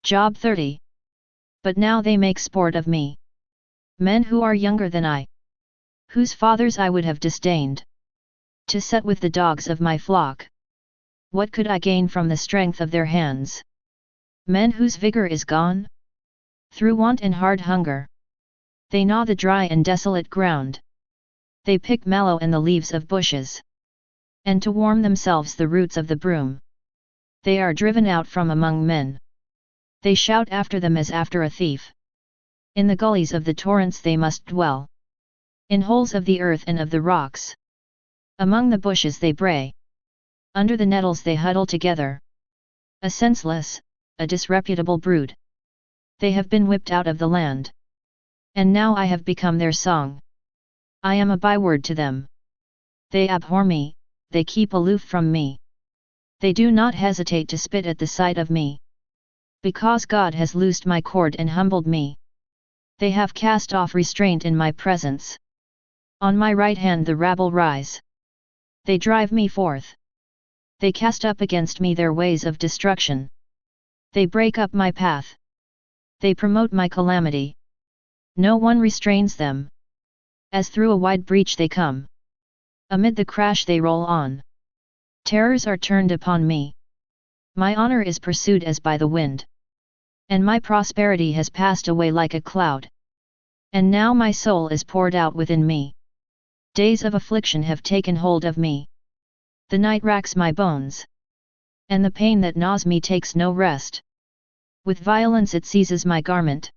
Job 30. But now they make sport of me. Men who are younger than I, whose fathers I would have disdained, to set with the dogs of my flock. What could I gain from the strength of their hands? Men whose vigor is gone through want and hard hunger. They gnaw the dry and desolate ground. They pick mallow and the leaves of bushes, and to warm themselves the roots of the broom. They are driven out from among men. They shout after them as after a thief. In the gullies of the torrents they must dwell, in holes of the earth and of the rocks. Among the bushes they bray. Under the nettles they huddle together. A senseless, a disreputable brood. They have been whipped out of the land. And now I have become their song. I am a byword to them. They abhor me, they keep aloof from me. They do not hesitate to spit at the sight of me. Because God has loosed my cord and humbled me. They have cast off restraint in my presence. On my right hand the rabble rise. They drive me forth. They cast up against me their ways of destruction. They break up my path. They promote my calamity. No one restrains them. As through a wide breach they come. Amid the crash they roll on. Terrors are turned upon me. My honor is pursued as by the wind. And my prosperity has passed away like a cloud. And now my soul is poured out within me. Days of affliction have taken hold of me. The night racks my bones. And the pain that gnaws me takes no rest. With violence it seizes my garment.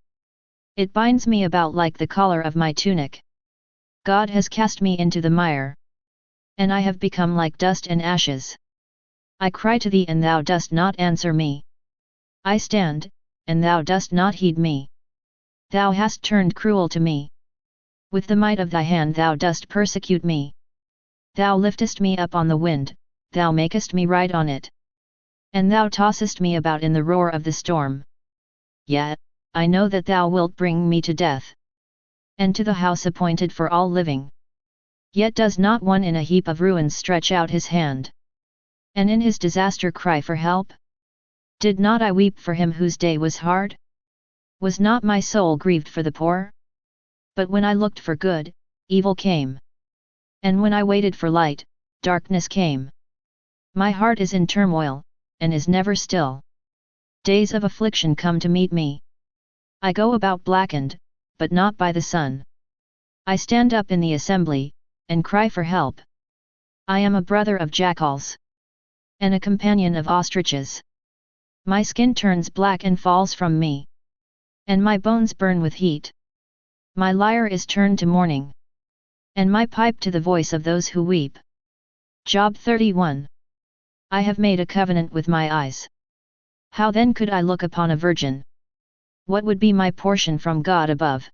It binds me about like the collar of my tunic. God has cast me into the mire. And I have become like dust and ashes. I cry to thee and thou dost not answer me. I stand, and thou dost not heed me. Thou hast turned cruel to me. With the might of thy hand thou dost persecute me. Thou liftest me up on the wind, thou makest me ride on it. And thou tossest me about in the roar of the storm. Yet, I know that thou wilt bring me to death, and to the house appointed for all living. Yet does not one in a heap of ruins stretch out his hand, and in his disaster cry for help? Did not I weep for him whose day was hard? Was not my soul grieved for the poor? But when I looked for good, evil came. And when I waited for light, darkness came. My heart is in turmoil, and is never still. Days of affliction come to meet me. I go about blackened, but not by the sun. I stand up in the assembly, and cry for help. I am a brother of jackals, and a companion of ostriches. My skin turns black and falls from me, and my bones burn with heat. My lyre is turned to mourning, and my pipe to the voice of those who weep. Job 31. I have made a covenant with my eyes. How then could I look upon a virgin? What would be my portion from God above,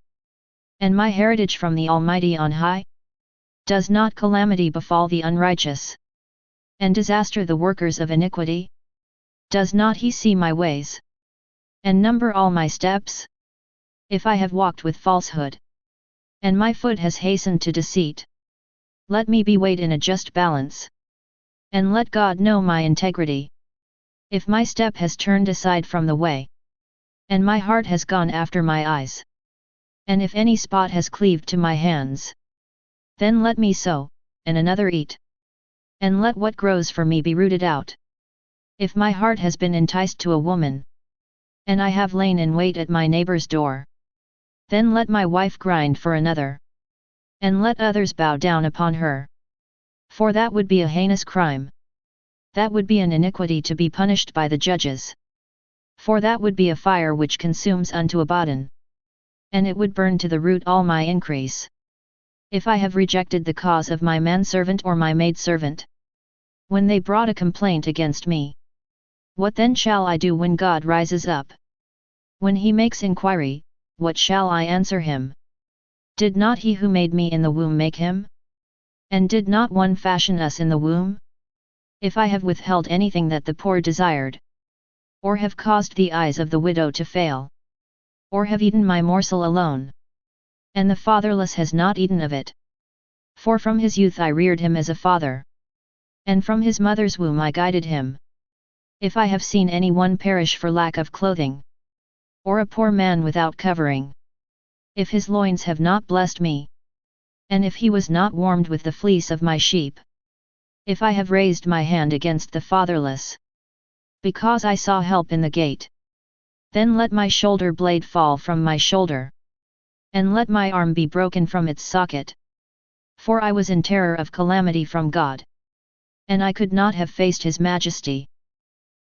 and my heritage from the Almighty on high? Does not calamity befall the unrighteous, and disaster the workers of iniquity? Does not he see my ways, and number all my steps? If I have walked with falsehood, and my foot has hastened to deceit, let me be weighed in a just balance, and let God know my integrity. If my step has turned aside from the way, and my heart has gone after my eyes, and if any spot has cleaved to my hands, then let me sow, and another eat, and let what grows for me be rooted out. If my heart has been enticed to a woman, and I have lain in wait at my neighbor's door, then let my wife grind for another, and let others bow down upon her. For that would be a heinous crime. That would be an iniquity to be punished by the judges. For that would be a fire which consumes unto Abaddon, and it would burn to the root all my increase. If I have rejected the cause of my manservant or my maidservant, when they brought a complaint against me, what then shall I do when God rises up? When he makes inquiry, what shall I answer him? Did not he who made me in the womb make him? And did not one fashion us in the womb? If I have withheld anything that the poor desired, or have caused the eyes of the widow to fail, or have eaten my morsel alone, and the fatherless has not eaten of it. For from his youth I reared him as a father, and from his mother's womb I guided him. If I have seen any one perish for lack of clothing, or a poor man without covering. If his loins have not blessed me, and if he was not warmed with the fleece of my sheep, if I have raised my hand against the fatherless, because I saw help in the gate, then let my shoulder blade fall from my shoulder, and let my arm be broken from its socket. For I was in terror of calamity from God, and I could not have faced His majesty.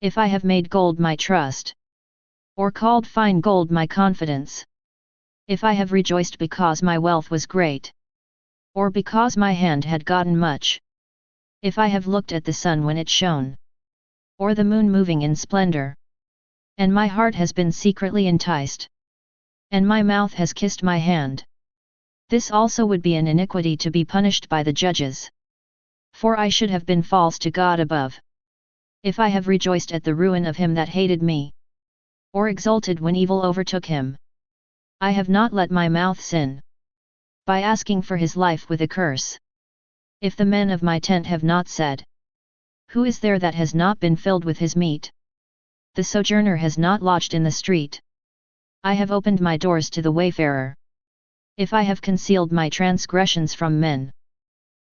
If I have made gold my trust, or called fine gold my confidence, if I have rejoiced because my wealth was great, or because my hand had gotten much, if I have looked at the sun when it shone, or the moon moving in splendor, and my heart has been secretly enticed, and my mouth has kissed my hand, this also would be an iniquity to be punished by the judges. For I should have been false to God above, if I have rejoiced at the ruin of him that hated me, or exulted when evil overtook him. I have not let my mouth sin, by asking for his life with a curse. If the men of my tent have not said, who is there that has not been filled with his meat? The sojourner has not lodged in the street. I have opened my doors to the wayfarer. If I have concealed my transgressions from men,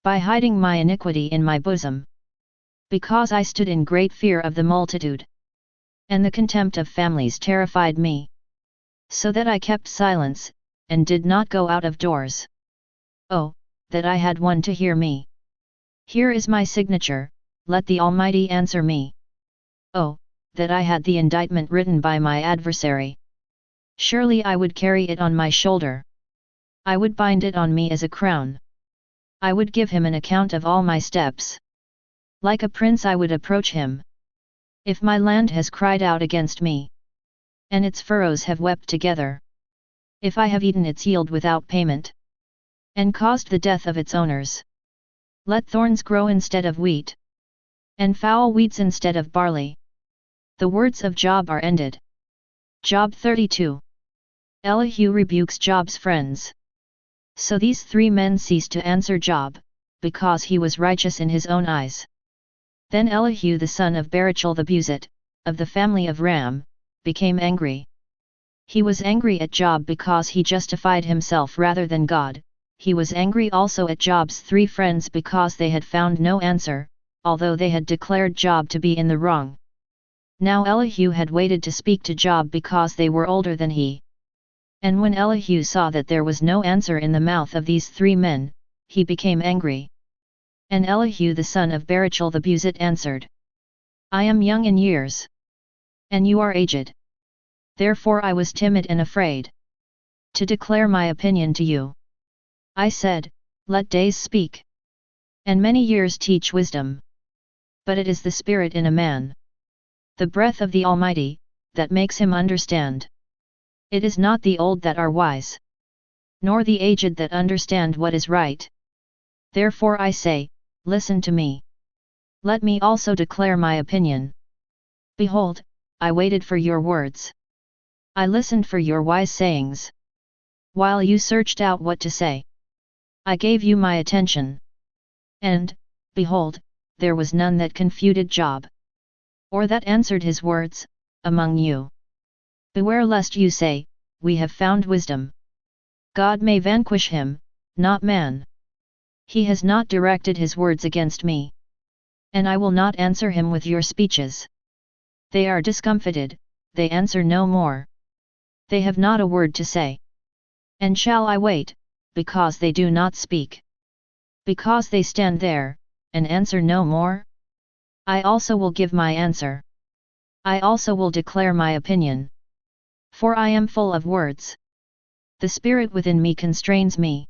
by hiding my iniquity in my bosom, because I stood in great fear of the multitude, and the contempt of families terrified me, so that I kept silence, and did not go out of doors. Oh, that I had one to hear me! Here is my signature, let the Almighty answer me. Oh, that I had the indictment written by my adversary! Surely I would carry it on my shoulder. I would bind it on me as a crown. I would give him an account of all my steps. Like a prince I would approach him. If my land has cried out against me, and its furrows have wept together, if I have eaten its yield without payment, and caused the death of its owners, let thorns grow instead of wheat, and foul weeds instead of barley. The words of Job are ended. Job 32. Elihu rebukes Job's friends. So these three men ceased to answer Job, because he was righteous in his own eyes. Then Elihu the son of Barachel the Buzite, of the family of Ram, became angry. He was angry at Job because he justified himself rather than God. He was angry also at Job's three friends because they had found no answer, although they had declared Job to be in the wrong. Now Elihu had waited to speak to Job because they were older than he. And when Elihu saw that there was no answer in the mouth of these three men, he became angry. And Elihu the son of Barachel the Buzite answered, I am young in years, and you are aged. Therefore I was timid and afraid to declare my opinion to you. I said, let days speak, and many years teach wisdom. But it is the spirit in a man, the breath of the Almighty, that makes him understand. It is not the old that are wise, nor the aged that understand what is right. Therefore I say, listen to me. Let me also declare my opinion. Behold, I waited for your words. I listened for your wise sayings. While you searched out what to say, I gave you my attention. And, behold, there was none that confuted Job, or that answered his words, among you. Beware lest you say, we have found wisdom. God may vanquish him, not man. He has not directed his words against me, and I will not answer him with your speeches. They are discomfited, they answer no more. They have not a word to say. And shall I wait, because they do not speak? Because they stand there, and answer no more? I also will give my answer. I also will declare my opinion. For I am full of words. The spirit within me constrains me.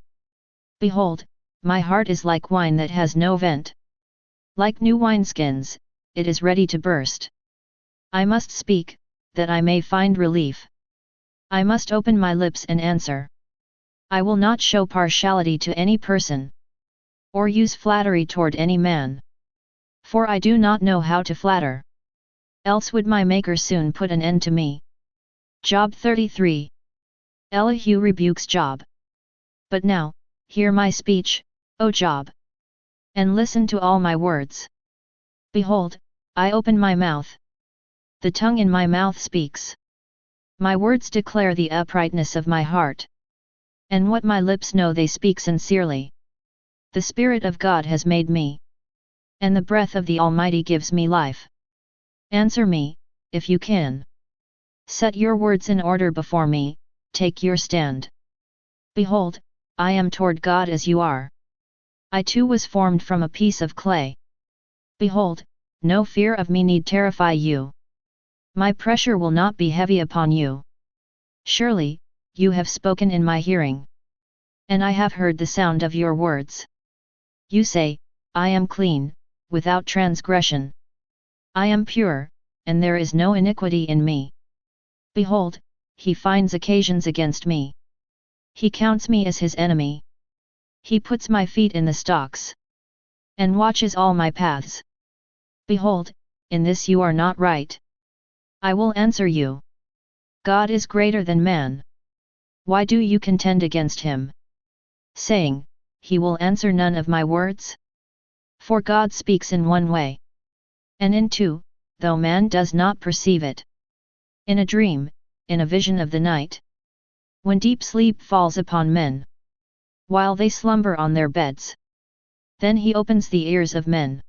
Behold, my heart is like wine that has no vent. Like new wineskins, it is ready to burst. I must speak, that I may find relief. I must open my lips and answer. I will not show partiality to any person, or use flattery toward any man. For I do not know how to flatter. Else would my Maker soon put an end to me. Job 33. Elihu rebukes Job. But now, hear my speech, O Job, and listen to all my words. Behold, I open my mouth. The tongue in my mouth speaks. My words declare the uprightness of my heart. And what my lips know they speak sincerely. The Spirit of God has made me. And the breath of the Almighty gives me life. Answer me, if you can. Set your words in order before me, take your stand. Behold, I am toward God as you are. I too was formed from a piece of clay. Behold, no fear of me need terrify you. My pressure will not be heavy upon you. Surely, you have spoken in my hearing. And I have heard the sound of your words. You say, I am clean, without transgression. I am pure, and there is no iniquity in me. Behold, he finds occasions against me. He counts me as his enemy. He puts my feet in the stocks. And watches all my paths. Behold, in this you are not right. I will answer you. God is greater than man. Why do you contend against him? Saying, he will answer none of my words? For God speaks in one way. And in two, though man does not perceive it. In a dream, in a vision of the night. When deep sleep falls upon men. While they slumber on their beds. Then he opens the ears of men.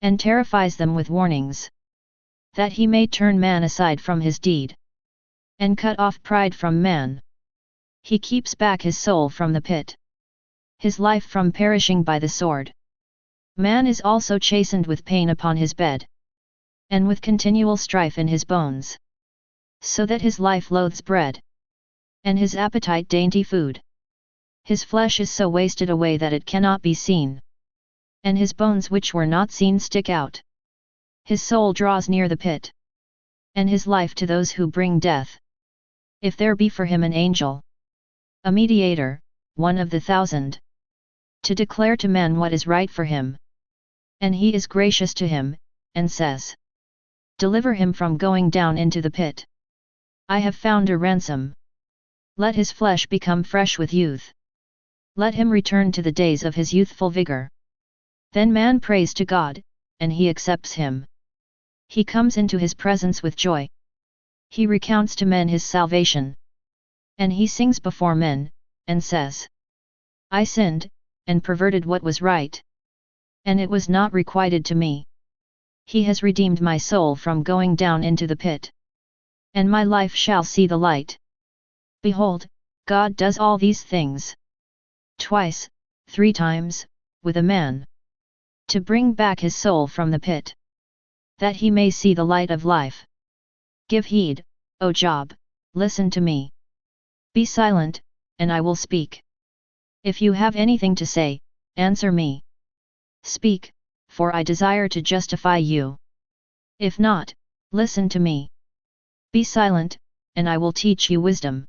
And terrifies them with warnings. That he may turn man aside from his deed. And cut off pride from man. He keeps back his soul from the pit. His life from perishing by the sword. Man is also chastened with pain upon his bed. And with continual strife in his bones. So that his life loathes bread. And his appetite dainty food. His flesh is so wasted away that it cannot be seen. And his bones which were not seen stick out. His soul draws near the pit. And his life to those who bring death. If there be for him an angel. A mediator, one of the 1,000. To declare to men what is right for him. And he is gracious to him, and says. Deliver him from going down into the pit. I have found a ransom. Let his flesh become fresh with youth. Let him return to the days of his youthful vigor. Then man prays to God, and he accepts him. He comes into his presence with joy. He recounts to men his salvation. And he sings before men, and says, I sinned, and perverted what was right. And it was not requited to me. He has redeemed my soul from going down into the pit. And my life shall see the light. Behold, God does all these things. Twice, 3 times, with a man. To bring back his soul from the pit. That he may see the light of life. Give heed, O Job, listen to me. Be silent, and I will speak. If you have anything to say, answer me. Speak, for I desire to justify you. If not, listen to me. Be silent, and I will teach you wisdom.